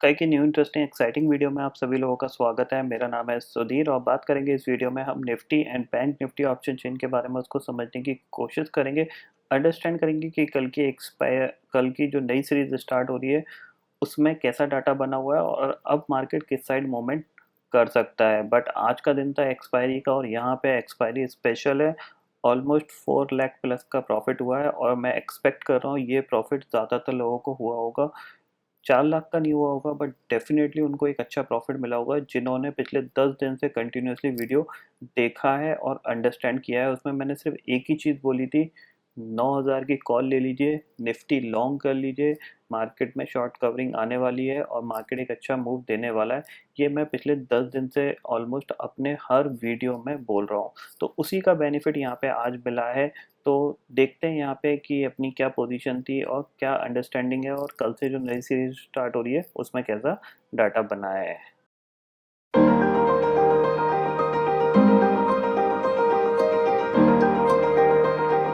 कई की new interesting exciting video में आप सभी लोगों का स्वागत है। मेरा नाम है सुधीर और बात करेंगे इस वीडियो में हम Nifty and bank Nifty option chain के बारे में उसको समझने की कोशिश करेंगे। अंडरस्टैंड करेंगे कि कल की जो नई सीरीज स्टार्ट हो रही है उसमें कैसा डाटा बना हुआ है और अब मार्केट किस साइड मूवमेंट कर सकता है। बट आज का दिन था एक्सपायरी का और यहाँ पे एक्सपायरी स्पेशल है। ऑलमोस्ट 4 लाख प्लस का प्रॉफिट हुआ है और मैं एक्सपेक्ट कर रहा हूँ ये प्रॉफिट ज़्यादातर लोगों को हुआ होगा। 4 लाख का नहीं हुआ होगा बट डेफिनेटली उनको एक अच्छा प्रॉफिट मिला होगा जिन्होंने पिछले 10 दिन से कंटिन्यूसली वीडियो देखा है और अंडरस्टैंड किया है। उसमें मैंने सिर्फ एक ही चीज़ बोली थी, 9,000 की कॉल ले लीजिए, निफ्टी लॉन्ग कर लीजिए, मार्केट में शॉर्ट कवरिंग आने वाली है और मार्केट एक अच्छा मूव देने वाला है। ये मैं पिछले 10 दिन से ऑलमोस्ट अपने हर वीडियो में बोल रहा हूँ, तो उसी का बेनिफिट यहाँ पे आज मिला है। तो देखते हैं यहाँ पे कि अपनी क्या पोजीशन थी और क्या अंडरस्टैंडिंग है और कल से जो नई सीरीज स्टार्ट हो रही है उसमें कैसा डाटा बनाया है।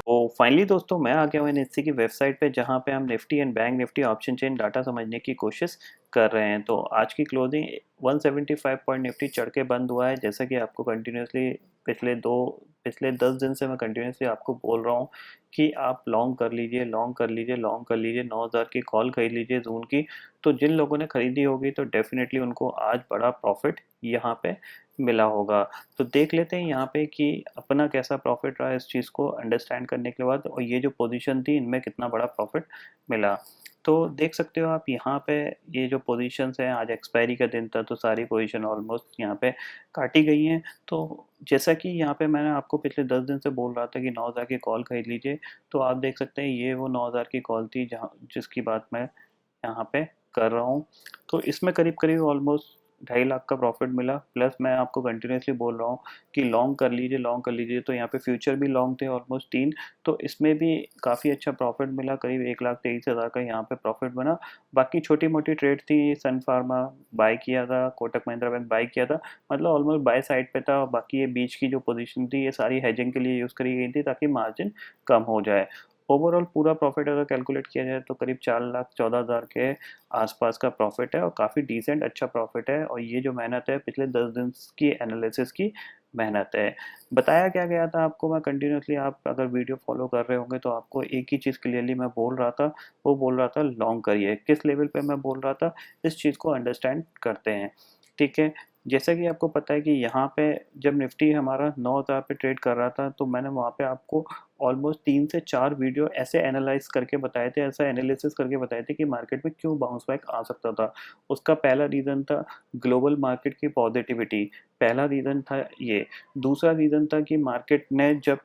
तो फाइनली दोस्तों मैं आ गया हूँ एनएससी की वेबसाइट पे जहाँ पे हम Nifty and bank Nifty option chain data समझने की कोशिश कर रहे हैं। तो आज की क्लोजिंग 175 पॉइंट निफ्टी चढ़ के बंद हुआ है। जैसा कि आपको कंटिन्यूसली पिछले 10 दिन से मैं कंटिन्यूसली आपको बोल रहा हूँ कि आप लॉन्ग कर लीजिए, लॉन्ग कर लीजिए, लॉन्ग कर लीजिए, 9,000 की कॉल खरीद लीजिए जून की। तो जिन लोगों ने खरीदी होगी तो डेफिनेटली उनको आज बड़ा प्रॉफिट यहाँ पे मिला होगा। तो देख लेते हैं यहाँ पे कि अपना कैसा प्रॉफिट रहा इस चीज़ को अंडरस्टैंड करने के बाद और ये जो पोजीशन थी इनमें कितना बड़ा प्रॉफिट मिला। तो देख सकते हो आप यहाँ पे ये जो पोजीशंस हैं, आज एक्सपायरी का दिन था तो सारी पोजीशन ऑलमोस्ट यहाँ पे काटी गई हैं। तो जैसा कि यहाँ पे मैंने आपको पिछले 10 दिन से बोल रहा था कि 9,000 की कॉल खरीद लीजिए, तो आप देख सकते हैं ये वो 9,000 की कॉल थी जहाँ जिसकी बात मैं यहाँ पे कर रहा हूँ। तो इसमें करीब करीब ऑलमोस्ट 2.5 लाख का प्रॉफिट मिला। प्लस मैं आपको कंटिन्यूसली बोल रहा हूँ कि लॉन्ग कर लीजिए, लॉन्ग कर लीजिए। तो यहाँ पे फ्यूचर भी लॉन्ग थे ऑलमोस्ट 3, तो इसमें भी काफ़ी अच्छा प्रॉफिट मिला। करीब 1,23,000 का यहाँ पे प्रॉफिट बना। बाकी छोटी मोटी ट्रेड थी, सन फार्मा बाय किया था, कोटक महिंद्रा बैंक बाय किया था, मतलब ऑलमोस्ट बाय साइड पे था। बाकी ये बीच की जो पोजीशन थी ये सारी हेजिंग के लिए यूज़ करी गई थी ताकि मार्जिन कम हो जाए। ओवरऑल पूरा प्रॉफिट अगर कैलकुलेट किया जाए तो करीब 4,14,000 के आसपास का प्रॉफिट है और काफ़ी डिसेंट अच्छा प्रॉफिट है। और ये जो मेहनत है पिछले 10 दिन की एनालिसिस की मेहनत है। बताया क्या गया था आपको, मैं कंटिन्यूसली आप अगर वीडियो फॉलो कर रहे होंगे तो आपको एक ही चीज़ क्लियरली मैं बोल रहा था, वो बोल रहा था लॉन्ग करिए। किस लेवल पे मैं बोल रहा था इस चीज़ को अंडरस्टैंड करते हैं। ठीक है, जैसा कि आपको पता है कि यहाँ पे जब निफ्टी हमारा 9,000 पे ट्रेड कर रहा था तो मैंने वहाँ पे आपको ऑलमोस्ट 3 से 4 वीडियो ऐसे एनालाइज करके बताए थे, ऐसा एनालिसिस करके बताए थे कि मार्केट में क्यों बाउंस बैक आ सकता था। उसका पहला रीज़न था ग्लोबल मार्केट की पॉजिटिविटी, पहला रीज़न था ये। दूसरा रीज़न था कि मार्केट ने जब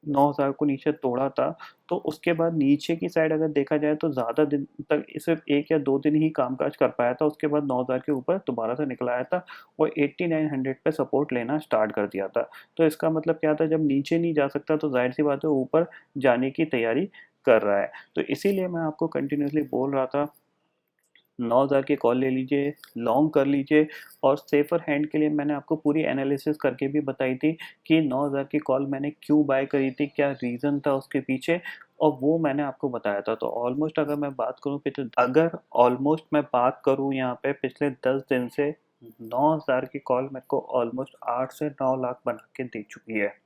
9,000 को नीचे तोड़ा था तो उसके बाद नीचे की साइड अगर देखा जाए तो ज़्यादा दिन तक सिर्फ 1 या 2 दिन ही कामकाज कर पाया था। उसके बाद 9,000 के ऊपर दोबारा से निकल आया था और 8900 पे सपोर्ट लेना स्टार्ट कर दिया था। तो इसका मतलब क्या था, जब नीचे नहीं जा सकता तो ज़ाहिर-सी बात है ऊपर जाने की तैयारी कर रहा है। तो इसीलिए मैं आपको कंटिन्यूअसली बोल रहा था 9,000 की कॉल ले लीजिए, लॉन्ग कर लीजिए। और सेफर हैंड के लिए मैंने आपको पूरी एनालिसिस करके भी बताई थी कि 9,000 की कॉल मैंने क्यों बाय करी थी, क्या रीज़न था उसके पीछे, और वो मैंने आपको बताया था। तो ऑलमोस्ट मैं बात करूँ यहाँ पे पिछले 10 दिन से 9,000 की कॉल मेरे को ऑलमोस्ट 8 से 9 लाख बना के दे चुकी है।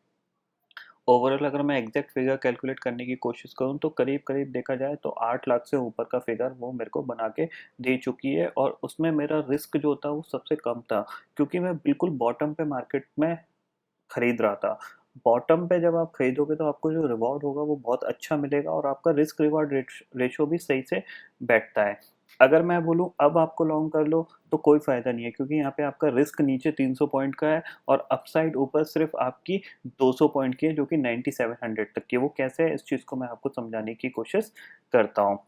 ओवरऑल अगर मैं एग्जैक्ट फिगर कैलकुलेट करने की कोशिश करूँ तो करीब करीब देखा जाए तो 8 लाख से ऊपर का फिगर वो मेरे को बना के दे चुकी है। और उसमें मेरा रिस्क जो था वो सबसे कम था क्योंकि मैं बिल्कुल बॉटम पे मार्केट में खरीद रहा था। बॉटम पे जब आप खरीदोगे तो आपको जो रिवॉर्ड होगा वो बहुत अच्छा मिलेगा और आपका रिस्क रिवॉर्ड रेशो भी सही से बैठता है। अगर मैं बोलूँ अब आपको लॉन्ग कर लो तो कोई फ़ायदा नहीं है क्योंकि यहाँ पे आपका रिस्क नीचे 300 पॉइंट का है और अपसाइड ऊपर सिर्फ आपकी 200 पॉइंट की है जो कि 9700 तक की है। वो कैसे है इस चीज़ को मैं आपको समझाने की कोशिश करता हूँ।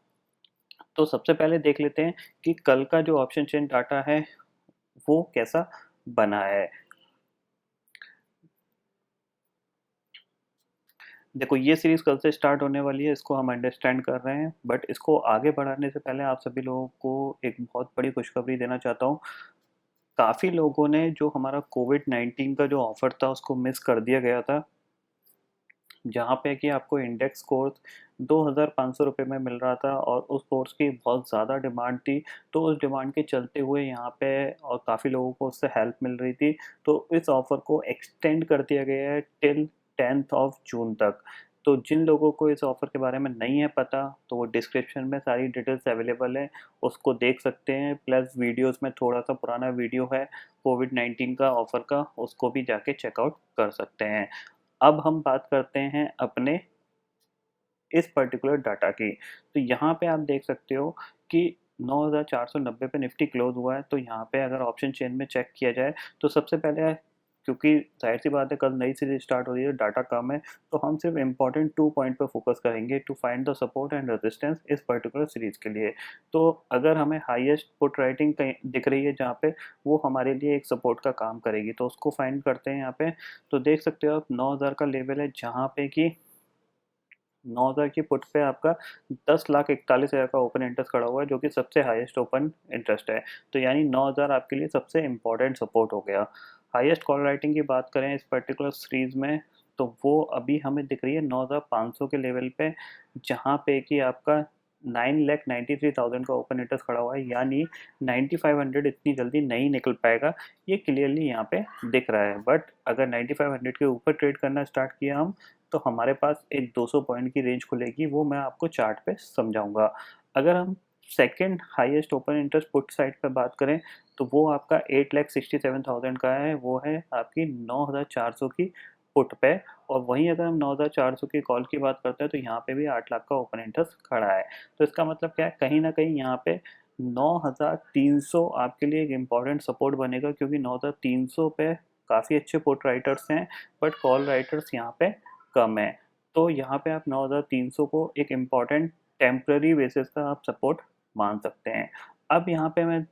तो सबसे पहले देख लेते हैं कि कल का जो ऑप्शन चेन डाटा है वो कैसा बना है। देखो ये सीरीज़ कल से स्टार्ट होने वाली है, इसको हम अंडरस्टैंड कर रहे हैं, बट इसको आगे बढ़ाने से पहले आप सभी लोगों को एक बहुत बड़ी खुशखबरी देना चाहता हूँ। काफ़ी लोगों ने जो हमारा कोविड-19 का जो ऑफ़र था उसको मिस कर दिया गया था, जहाँ पे कि आपको इंडेक्स स्कोर ₹2500 में मिल रहा था और उस कोर्स की बहुत ज़्यादा डिमांड थी। तो उस डिमांड के चलते हुए यहाँ पे और काफ़ी लोगों को उससे हेल्प मिल रही थी। तो इस ऑफ़र को एक्सटेंड कर दिया गया है टिल 10th ऑफ जून तक। तो जिन लोगों को इस ऑफ़र के बारे में नहीं है पता, तो वो डिस्क्रिप्शन में सारी डिटेल्स अवेलेबल है, उसको देख सकते हैं। प्लस वीडियोज़ में थोड़ा-सा पुराना वीडियो है कोविड-19 का ऑफ़र का, उसको भी जाके चेकआउट कर सकते हैं। अब हम बात करते हैं अपने इस पर्टिकुलर डाटा की। तो यहाँ पे आप देख सकते हो कि 9490 पे निफ्टी क्लोज हुआ है। तो यहाँ पे अगर ऑप्शन चेन में चेक किया जाए तो सबसे पहले, क्योंकि जाहिर सी बात है कल नई सीरीज स्टार्ट हो रही है, डाटा कम है, तो हम सिर्फ इम्पोर्टेंट 2 पॉइंट पे फोकस करेंगे to find the support and resistance इस पर्टिकुलर सीरीज के लिए। तो अगर हमें हाईएस्ट पुट राइटिंग कहीं दिख रही है जहाँ पे, वो हमारे लिए एक सपोर्ट का काम करेगी, तो उसको फाइंड करते हैं यहाँ पे। तो देख सकते हो आप 9000 का लेवल है जहाँ पे कि 9000 की पुट पे आपका 10,41,000 का ओपन इंटरेस्ट खड़ा हुआ है, जो कि सबसे हाईएस्ट ओपन इंटरेस्ट है। तो यानी 9000 आपके लिए सबसे इम्पोर्टेंट सपोर्ट हो गया। हाईएस्ट कॉल राइटिंग की बात करें इस पर्टिकुलर सीरीज में, तो वो अभी हमें दिख रही है 9500 के लेवल पे, जहाँ पे कि आपका 9,93,000 का ओपन इंटरेस्ट खड़ा हुआ है। यानी 9500 इतनी जल्दी नहीं निकल पाएगा, ये क्लियरली यहाँ पे दिख रहा है। बट अगर 9500 के ऊपर ट्रेड करना स्टार्ट किया हम, तो हमारे पास एक 200 पॉइंट की रेंज खुलेगी, वो मैं आपको चार्ट पे समझाऊंगा। अगर हम second highest open interest put side पे बात करें, तो वो आपका 8,67,000 का है, वो है आपकी 9,400 की पुट पे। और वहीं अगर हम 9,400 की कॉल की बात करते हैं, तो यहाँ पे भी 8 लाख का ओपन इंटरेस्ट खड़ा है। तो इसका मतलब क्या है, कहीं ना कहीं यहाँ पे 9,300 आपके लिए एक इम्पॉर्टेंट सपोर्ट बनेगा, क्योंकि 9,300 पे काफ़ी अच्छे पुट राइटर्स हैं, बट कॉल राइटर्स यहाँ पे कम है। तो यहाँ पे आप 9,300 को एक इम्पॉर्टेंट टेम्पररी बेसिस का आप सपोर्ट मान सकते हैं। अब यहाँ पे मैं,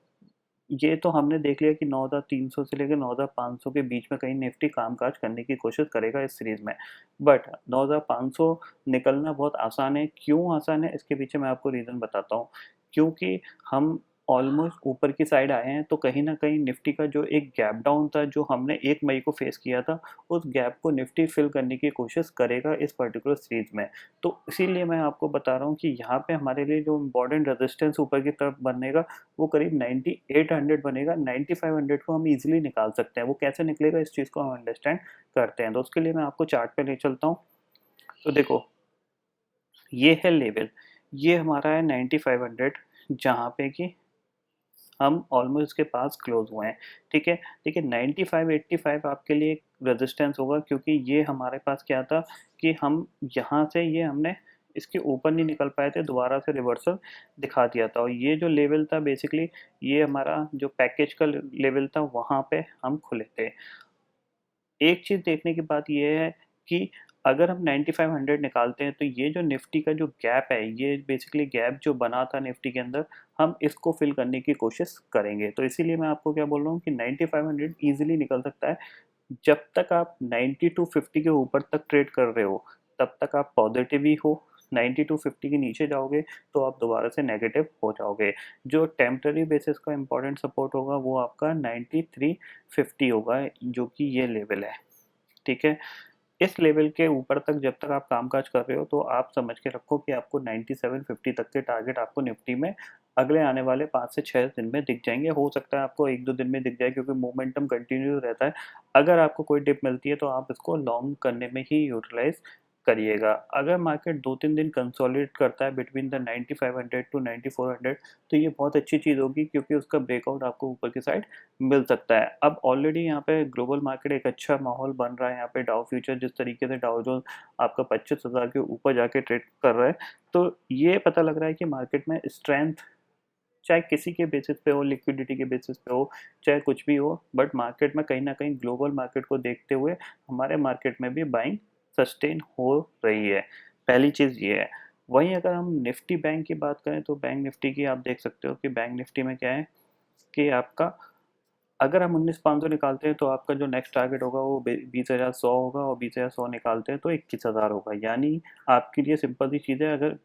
ये तो हमने देख लिया कि 9,300 से लेकर 9,500 के बीच में कहीं निफ्टी कामकाज करने की कोशिश करेगा इस सीरीज में। बट 9,500 निकलना बहुत आसान है। क्यों आसान है, इसके पीछे मैं आपको रीज़न बताता हूँ। क्योंकि हम ऑलमोस्ट ऊपर की साइड आए हैं, तो कहीं ना कहीं निफ्टी का जो एक गैप डाउन था जो हमने 1 मई को फेस किया था, उस गैप को निफ्टी फिल करने की कोशिश करेगा इस पर्टिकुलर सीरीज में। तो इसीलिए मैं आपको बता रहा हूँ कि यहाँ पे हमारे लिए जो इम्पोर्टेंट रेजिस्टेंस ऊपर की तरफ बनेगा, वो करीब 9800 बनेगा। 9500 को हम इजीली निकाल सकते हैं। वो कैसे निकलेगा, इस चीज़ को हम अंडरस्टैंड करते हैं। तो उसके लिए मैं आपको चार्ट पे ले चलता हूँ। तो देखो, ये है लेवल, ये हमारा है 9500, जहाँ पे कि हम ऑलमोस्ट इसके पास क्लोज हुए हैं। ठीक है, देखिए 9585 आपके लिए एक रेजिस्टेंस होगा, क्योंकि ये हमारे पास क्या था कि हम यहाँ से, ये हमने इसके ऊपर नहीं निकल पाए थे, दोबारा से रिवर्सल दिखा दिया था। और ये जो लेवल था बेसिकली, ये हमारा जो पैकेज का लेवल था, वहाँ पे हम खुले थे। एक चीज़ देखने की बात ये है कि अगर हम 9500 निकालते हैं, तो ये जो निफ्टी का जो गैप है, ये बेसिकली गैप जो बना था निफ्टी के अंदर, हम इसको फिल करने की कोशिश करेंगे। तो इसीलिए मैं आपको क्या बोल रहा हूँ कि 9500 ईजिली निकल सकता है। जब तक आप 90 टू 50 के ऊपर तक ट्रेड कर रहे हो, तब तक आप पॉजिटिव ही हो। 90 टू 50 के नीचे जाओगे तो आप दोबारा से नेगेटिव हो जाओगे। जो टेम्पररी बेसिस का इंपॉर्टेंट सपोर्ट होगा, वो आपका 9350 होगा, जो कि ये लेवल है। ठीक है, इस लेवल के ऊपर तक जब तक आप कामकाज कर रहे हो, तो आप समझ के रखो कि आपको 9750 तक के टारगेट आपको निफ्टी में अगले आने वाले 5 से 6 दिन में दिख जाएंगे। हो सकता है आपको 1-2 दिन में दिख जाए, क्योंकि मोमेंटम कंटिन्यू रहता है। अगर आपको कोई डिप मिलती है, तो आप इसको लॉन्ग करने में ही यूटिलाइज करिएगा। अगर मार्केट 2-3 दिन कंसोलिडेट करता है बिटवीन द 9500 टू 9400, तो ये बहुत अच्छी चीज़ होगी, क्योंकि उसका ब्रेकआउट आपको ऊपर की साइड मिल सकता है। अब ऑलरेडी यहाँ पे ग्लोबल मार्केट एक अच्छा माहौल बन रहा है। यहाँ पे डाउ फ्यूचर जिस तरीके से डाउ जोन्स आपका 25,000 के ऊपर जाके ट्रेड कर रहा है, तो ये पता लग रहा है कि मार्केट में स्ट्रेंथ, चाहे किसी के बेसिस पे हो, लिक्विडिटी के बेसिस पे हो, चाहे कुछ भी हो, बट मार्केट में कहीं ना कहीं ग्लोबल मार्केट को देखते हुए हमारे मार्केट में भी बाइंग सस्टेन हो रही है। पहली चीज़ ये है। वहीं अगर हम निफ्टी बैंक की बात करें, तो बैंक निफ्टी की आप देख सकते हो कि बैंक निफ्टी में क्या है कि आपका, अगर हम 19,500 निकालते हैं, तो आपका जो नेक्स्ट टारगेट होगा वो 20,100 होगा, और 20,100 निकालते हैं तो 21,000 होगा। यानी आपके लिए सिंपल सी चीज़ है, अगर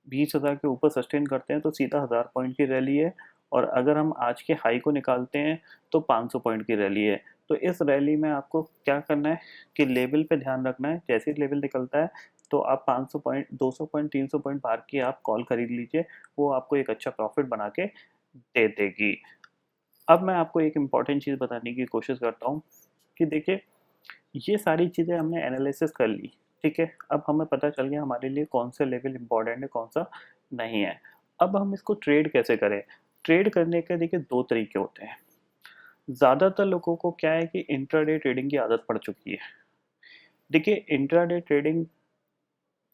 20,000 के ऊपर सस्टेन करते हैं तो सीधा 1000 पॉइंट की रैली है, और अगर हम आज के हाई को निकालते हैं तो 500 पॉइंट की रैली है। तो इस रैली में आपको क्या करना है कि लेवल पे ध्यान रखना है। जैसे ही लेवल निकलता है, तो आप 500 पॉइंट, 200 पॉइंट, 300 पॉइंट बाहर की आप कॉल खरीद लीजिए, वो आपको एक अच्छा प्रॉफिट बना के दे देगी। अब मैं आपको एक इम्पॉर्टेंट चीज़ बताने की कोशिश करता हूँ कि देखिए, ये सारी चीज़ें हमने एनालिसिस कर ली, ठीक है। अब हमें पता चल गया हमारे लिए कौन सा लेवल इम्पॉर्टेंट है, कौन सा नहीं है। अब हम इसको ट्रेड कैसे करें? ट्रेड करने के देखिए 2 तरीके होते हैं। ज़्यादातर लोगों को क्या है कि इंट्राडे ट्रेडिंग की आदत पड़ चुकी है। देखिए, इंट्राडे ट्रेडिंग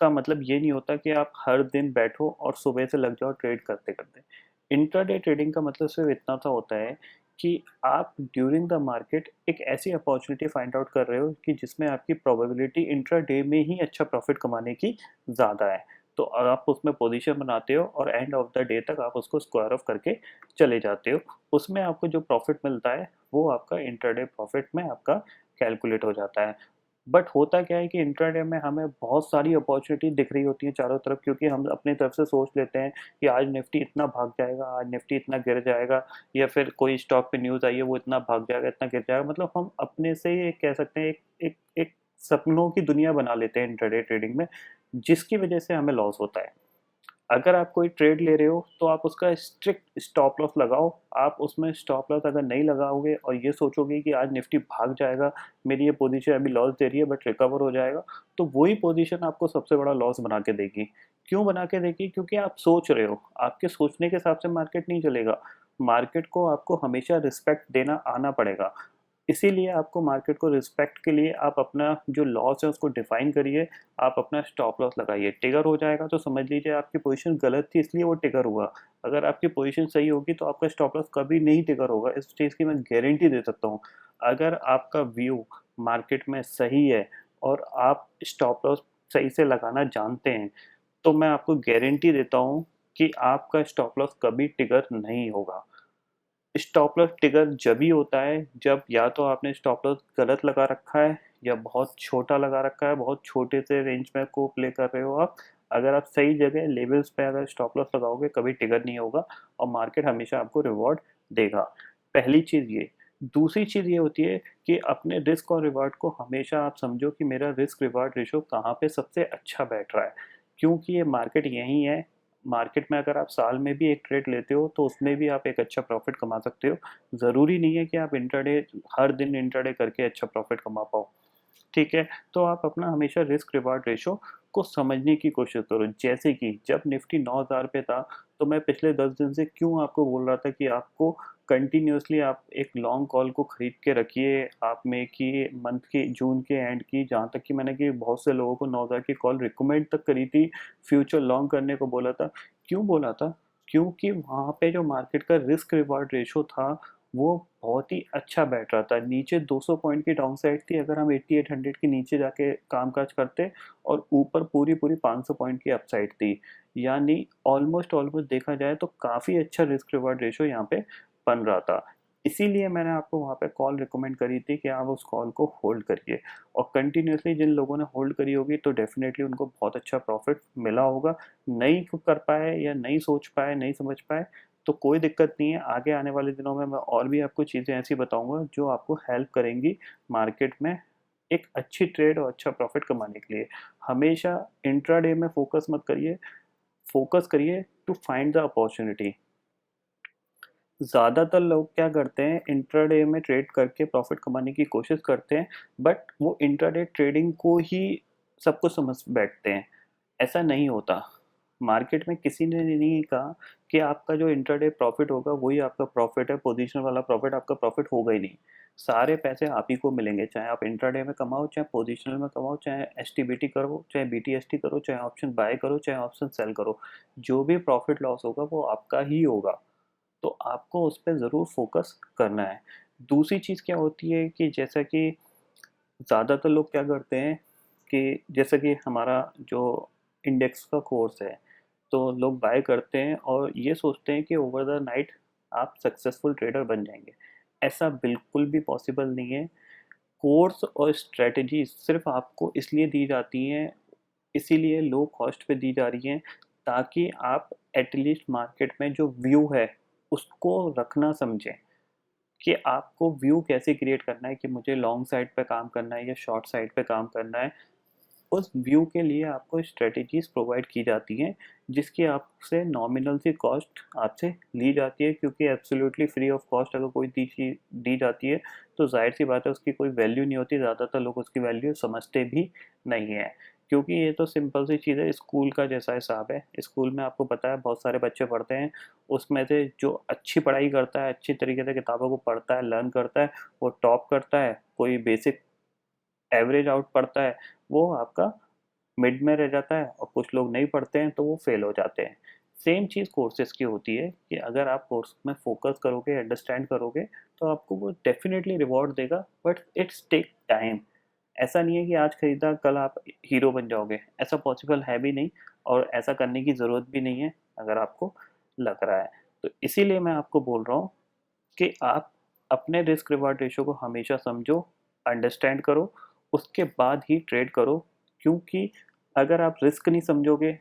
का मतलब ये नहीं होता कि आप हर दिन बैठो और सुबह से लग जाओ ट्रेड करते करते। इंट्राडे ट्रेडिंग का मतलब सिर्फ इतना सा होता है कि आप ड्यूरिंग द मार्केट एक ऐसी अपॉर्चुनिटी फाइंड आउट कर रहे हो कि जिसमें आपकी प्रोबेबिलिटी इंट्राडे में ही अच्छा प्रॉफिट कमाने की ज़्यादा है। तो आप उसमें पोजीशन बनाते हो और एंड ऑफ द डे तक आप उसको स्क्वायर ऑफ करके चले जाते हो। उसमें आपको जो प्रॉफिट मिलता है वो आपका इंट्राडे प्रॉफिट में आपका कैलकुलेट हो जाता है। बट होता क्या है कि इंट्राडे में हमें बहुत सारी अपॉर्चुनिटी दिख रही होती है चारों तरफ, क्योंकि हम अपनी तरफ से सोच लेते हैं कि आज निफ्टी इतना भाग जाएगा, आज निफ्टी इतना गिर जाएगा, या फिर कोई स्टॉक पे न्यूज़ आई है वो इतना भाग जाएगा, इतना गिर जाएगा। मतलब हम अपने से ही कह सकते हैं एक सपनों की दुनिया बना लेते हैं इंट्राडे ट्रेडिंग में, जिसकी वजह से हमें लॉस होता है। अगर आप कोई ट्रेड ले रहे हो तो आप उसका स्ट्रिक्ट स्टॉप लॉस लगाओ। आप उसमें स्टॉप लॉस अगर नहीं लगाओगे और ये सोचोगे कि आज निफ्टी भाग जाएगा, मेरी ये पोजीशन अभी लॉस दे रही है बट रिकवर हो जाएगा, तो वही पोजीशन आपको सबसे बड़ा लॉस बना के देगी। क्यों बना के देगी? क्योंकि आप सोच रहे हो, आपके सोचने के हिसाब से मार्केट नहीं चलेगा। मार्केट को आपको हमेशा रिस्पेक्ट देना आना पड़ेगा। इसीलिए आपको मार्केट को रिस्पेक्ट के लिए आप अपना जो लॉस है उसको डिफाइन करिए, आप अपना स्टॉप लॉस लगाइए। ट्रिगर हो जाएगा तो समझ लीजिए आपकी पोजीशन गलत थी इसलिए वो ट्रिगर हुआ। अगर आपकी पोजीशन सही होगी तो आपका स्टॉप लॉस कभी नहीं ट्रिगर होगा, इस चीज़ की मैं गारंटी दे सकता हूँ। अगर आपका व्यू मार्केट में सही है और आप स्टॉप लॉस सही से लगाना जानते हैं, तो मैं आपको गारंटी देता हूँ कि आपका स्टॉप लॉस कभी ट्रिगर नहीं होगा। स्टॉप लॉस ट्रिगर जब ही होता है जब या तो आपने स्टॉप लॉस गलत लगा रखा है या बहुत छोटा लगा रखा है, बहुत छोटे से रेंज में को प्ले कर रहे हो आप। अगर आप सही जगह लेवल्स पे अगर स्टॉप लॉस लगाओगे कभी ट्रिगर नहीं होगा और मार्केट हमेशा आपको रिवॉर्ड देगा। पहली चीज़ ये। दूसरी चीज़ ये होती है कि अपने रिस्क और रिवार्ड को हमेशा आप समझो कि मेरा रिस्क रिवार्ड रेशो कहाँ पे सबसे अच्छा बैठ रहा है, क्योंकि ये मार्केट यही है। मार्केट में अगर आप साल में भी एक ट्रेड लेते हो तो उसमें भी आप एक अच्छा प्रॉफिट कमा सकते हो। ज़रूरी नहीं है कि आप इंट्राडे हर दिन इंट्राडे करके अच्छा प्रॉफिट कमा पाओ, ठीक है। तो आप अपना हमेशा रिस्क रिवार्ड रेशो को समझने की कोशिश करो। जैसे कि जब निफ्टी 9,000 पे था तो मैं पिछले 10 दिन से क्यों आपको बोल रहा था कि आपको कंटिन्यूसली आप एक लॉन्ग कॉल को खरीद के रखिए। आप में की मंथ की जून के एंड की, जहाँ तक कि मैंने कि बहुत से लोगों को 9,000 की कॉल रिकमेंड तक करी थी, फ्यूचर लॉन्ग करने को बोला था। क्यों बोला था? क्योंकि वहाँ पे जो मार्केट का रिस्क रिवार्ड रेशो था वो बहुत ही अच्छा बैठ रहा था। नीचे 200 पॉइंट की डाउन साइड थी अगर हम 8800 के नीचे जाके कामकाज करते, और ऊपर पूरी पूरी 500 पॉइंट की अपसाइड थी। यानी ऑलमोस्ट ऑलमोस्ट देखा जाए तो काफ़ी अच्छा रिस्क रिवार्ड रेशो यहाँ पे बन रहा था। इसीलिए मैंने आपको वहाँ पे कॉल रिकमेंड करी थी कि आप उस कॉल को होल्ड करिए, और कंटिन्यूसली जिन लोगों ने होल्ड करी होगी तो डेफिनेटली उनको बहुत अच्छा प्रॉफिट मिला होगा। नहीं कर पाए या नहीं सोच पाए, नहीं समझ पाए, तो कोई दिक्कत नहीं है। आगे आने वाले दिनों में मैं और भी आपको चीज़ें ऐसी बताऊंगा जो आपको हेल्प करेंगी मार्केट में एक अच्छी ट्रेड और अच्छा प्रॉफिट कमाने के लिए। हमेशा इंट्राडे में फोकस मत करिए, फोकस करिए टू फाइंड द अपॉर्चुनिटी। ज़्यादातर लोग क्या करते हैं, इंट्राडे में ट्रेड करके प्रॉफिट कमाने की कोशिश करते हैं, बट वो इंट्राडे ट्रेडिंग को ही सब कुछ समझ बैठते हैं। ऐसा नहीं होता। मार्केट में किसी ने नहीं कहा कि आपका जो इंट्राडे प्रॉफिट होगा वही आपका प्रॉफिट है, पोजीशन वाला प्रॉफिट आपका प्रॉफिट होगा ही नहीं। सारे पैसे आप ही को मिलेंगे, चाहे आप इंट्राडे में कमाओ, चाहे पोजीशनल में कमाओ, चाहे एसटीबीटी करो, चाहे बीटीएसटी करो, चाहे ऑप्शन बाय करो, चाहे ऑप्शन सेल करो। जो भी प्रॉफिट लॉस होगा वो आपका ही होगा। तो आपको उस पर ज़रूर फोकस करना है। दूसरी चीज़ क्या होती है कि जैसा कि ज़्यादातर लोग क्या करते हैं कि जैसा कि हमारा जो इंडेक्स का कोर्स है, तो लोग बाय करते हैं और ये सोचते हैं कि ओवर द नाइट आप सक्सेसफुल ट्रेडर बन जाएंगे। ऐसा बिल्कुल भी पॉसिबल नहीं है। कोर्स और स्ट्रेटजी सिर्फ आपको इसलिए दी जाती हैं, इसीलिए लो कॉस्ट पे दी जा रही हैं, ताकि आप एटलीस्ट मार्केट में जो व्यू है उसको रखना समझें कि आपको व्यू कैसे क्रिएट करना है कि मुझे लॉन्ग साइड पे काम करना है या शॉर्ट साइड पे काम करना है। उस व्यू के लिए आपको स्ट्रेटजीज प्रोवाइड की जाती हैं जिसकी आपसे नॉमिनल सी कॉस्ट आपसे ली जाती है, क्योंकि एब्सोल्युटली फ्री ऑफ कॉस्ट अगर कोई दी जाती है तो जाहिर सी बात है उसकी कोई वैल्यू नहीं होती, ज़्यादातर लोग उसकी वैल्यू समझते भी नहीं है। क्योंकि ये तो सिंपल सी चीज़ है, स्कूल का जैसा हिसाब है। स्कूल में आपको पता है बहुत सारे बच्चे पढ़ते हैं, उसमें से जो अच्छी पढ़ाई करता है, अच्छी तरीके से किताबों को पढ़ता है, लर्न करता है, वो टॉप करता है। कोई बेसिक एवरेज आउट पढ़ता है, वो आपका मिड में रह जाता है, और कुछ लोग नहीं पढ़ते हैं तो वो फेल हो जाते हैं। सेम चीज़ कोर्सेज की होती है कि अगर आप कोर्स में फोकस करोगे, अंडरस्टैंड करोगे, तो आपको वो डेफिनेटली रिवॉर्ड देगा, बट इट्स टेक टाइम। ऐसा नहीं है कि आज खरीदा कल आप हीरो बन जाओगे, ऐसा पॉसिबल है भी नहीं, और ऐसा करने की ज़रूरत भी नहीं है अगर आपको लग रहा है। तो इसीलिए मैं आपको बोल रहा हूँ कि आप अपने रिस्क रिवार्ड रेशो को हमेशा समझो, अंडरस्टैंड करो, उसके बाद ही ट्रेड करो। क्योंकि अगर आप रिस्क नहीं समझोगे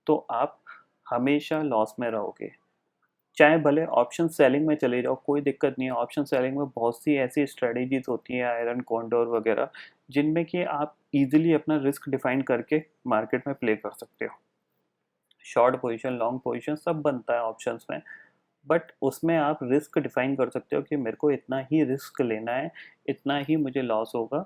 तो आप हमेशा लॉस में रहोगे। चाहे भले ऑप्शन सेलिंग में चले जाओ, कोई दिक्कत नहीं है। ऑप्शन सेलिंग में बहुत सी ऐसी स्ट्रेटेजीज होती हैं, आयरन कॉन्डोर वगैरह, जिनमें कि आप इजीली अपना रिस्क डिफाइन करके मार्केट में प्ले कर सकते हो। शॉर्ट पोजीशन, लॉन्ग पोजीशन सब बनता है ऑप्शंस में, बट उसमें आप रिस्क डिफाइन कर सकते हो कि मेरे को इतना ही रिस्क लेना है, इतना ही मुझे लॉस होगा।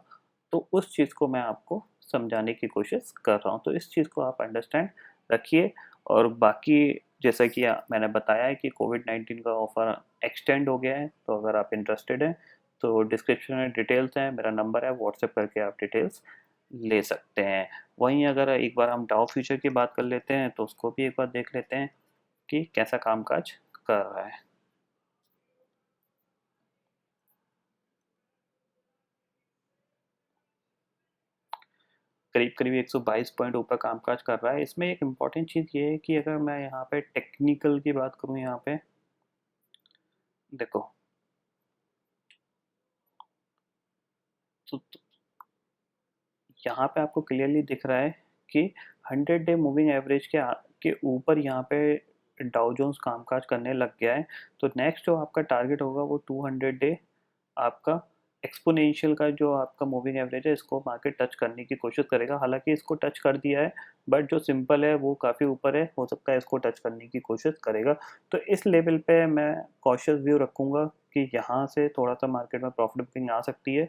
तो उस चीज़ को मैं आपको समझाने की कोशिश कर रहा हूँ, तो इस चीज़ को आप अंडरस्टैंड रखिए। और बाकी जैसा कि मैंने बताया है कि कोविड-19 का ऑफ़र एक्सटेंड हो गया है, तो अगर आप इंटरेस्टेड हैं तो डिस्क्रिप्शन में डिटेल्स हैं, मेरा नंबर है, व्हाट्सएप करके आप डिटेल्स ले सकते हैं। वहीं अगर एक बार हम डाउ फ्यूचर की बात कर लेते हैं तो उसको भी एक बार देख लेते हैं कि कैसा कामकाज कर रहा है। करीब-करीब 122 पॉइंट ऊपर कामकाज कर रहा है। इसमें एक इम्पॉर्टेंट चीज़ ये है कि अगर मैं यहाँ पे टेक्निकल की बात करूँ, यहाँ पे देखो, तो यहाँ पे आपको क्लियरली दिख रहा है कि 100 डे मूविंग एवरेज के ऊपर यहाँ पे डाउ जोन्स कामकाज करने लग गया है। तो नेक्स्ट जो आपका टारगेट होगा वो 200 डे आपका एक्सपोनेंशियल का जो आपका मूविंग एवरेज है, इसको मार्केट टच करने की कोशिश करेगा। हालांकि इसको टच कर दिया है, बट जो सिंपल है वो काफ़ी ऊपर है, हो सकता है इसको टच करने की कोशिश करेगा। तो इस लेवल पे मैं कॉशियस व्यू रखूँगा कि यहाँ से थोड़ा सा मार्केट में प्रॉफिट बुकिंग आ सकती है।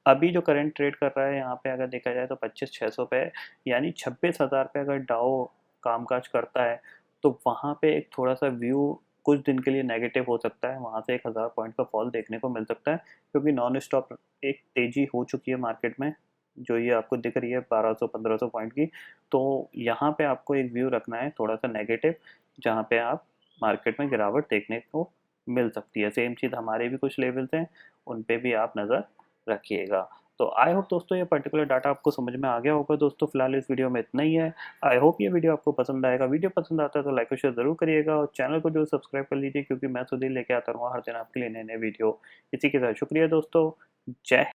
अभी जो करंट ट्रेड कर रहा है यहाँ पे अगर देखा जाए तो 25,600 पे है, यानी 26,000 पे अगर डाउ कामकाज करता है तो वहाँ पे एक थोड़ा सा व्यू कुछ दिन के लिए नेगेटिव हो सकता है। वहाँ से 1,000 पॉइंट का फॉल देखने को मिल सकता है, क्योंकि नॉन स्टॉप एक तेजी हो चुकी है मार्केट में, जो ये आपको दिख रही है 1200-1500 पॉइंट की। तो यहाँ पे आपको एक व्यू रखना है थोड़ा सा नेगेटिव, जहाँ पे आप मार्केट में गिरावट देखने को मिल सकती है। सेम चीज़ हमारे भी कुछ लेवल्स हैं, उन पे भी आप नज़र रखिएगा। तो आई होप दोस्तों ये पर्टिकुलर डाटा आपको समझ में आ गया होगा। दोस्तों फिलहाल इस वीडियो में इतना ही है। आई होप ये वीडियो आपको पसंद आएगा। वीडियो पसंद आता है तो लाइक और शेयर जरूर करिएगा, और चैनल को जो सब्सक्राइब कर लीजिए, क्योंकि मैं सुधीर लेके आता रहूँगा हर दिन आपके लिए नए नए वीडियो। इसी के साथ शुक्रिया दोस्तों, जय